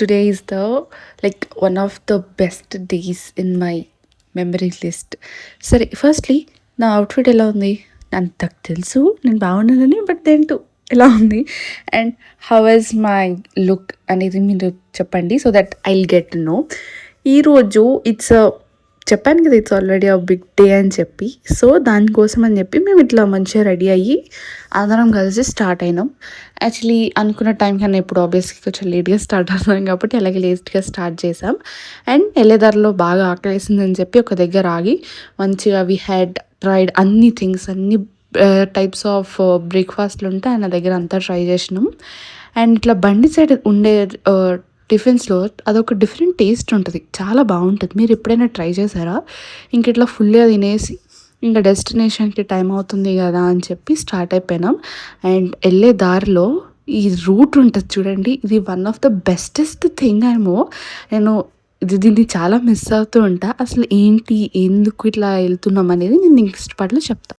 Today is the one of the best days in my memory list. సరే, firstly నా outfit ఎలా ఉంది? నాకు తెలుసు నేను బాగున్నానని. బట్ దెన్ టు ఎలా ఉంది? And how was my look అనేది మీరు చెప్పండి. So that I will get to know. ఈరోజు చెప్పాను కదా, ఇట్స్ ఆల్రెడీ బిగ్ డే అని చెప్పి. సో దానికోసం అని చెప్పి మేము ఇట్లా మంచిగా రెడీ అయ్యి అందరం కలిసి స్టార్ట్ అయినాం. యాక్చువల్లీ అనుకున్న టైం కన్నా ఇప్పుడు ఆబ్వియస్లీ కొంచెం లేట్గా స్టార్ట్ అవుతున్నాం కాబట్టి అలాగే లేట్గా స్టార్ట్ చేసాం. అండ్ వెళ్ళేదారిలో బాగా ఆకలేసిందని చెప్పి ఒక దగ్గర ఆగి మంచిగా వి హ్యాడ్ ట్రైడ్ అన్ని థింగ్స్, అన్ని టైప్స్ ఆఫ్ బ్రేక్ఫాస్ట్లు ఉంటే ఆయన దగ్గర అంతా ట్రై చేసినాం. అండ్ ఇట్లా బండి సైడ్ ఉండే టిఫిన్స్లో అదొక డిఫరెంట్ టేస్ట్ ఉంటుంది, చాలా బాగుంటుంది. మీరు ఎప్పుడైనా ట్రై చేశారా? ఇంక ఇట్లా ఫుల్గా తినేసి ఇంకా డెస్టినేషన్కి టైం అవుతుంది కదా అని చెప్పి స్టార్ట్ అయిపోయినాం. అండ్ వెళ్ళే దారిలో ఈ రూట్ ఉంటుంది చూడండి, ఇది one of the bestest thing నేను దీన్ని చాలా మిస్ అవుతూ ఉంటా. అసలు ఏంటి, ఎందుకు ఇట్లా వెళ్తున్నాం అనేది నేను నెక్స్ట్ పార్ట్లో చెప్తాను.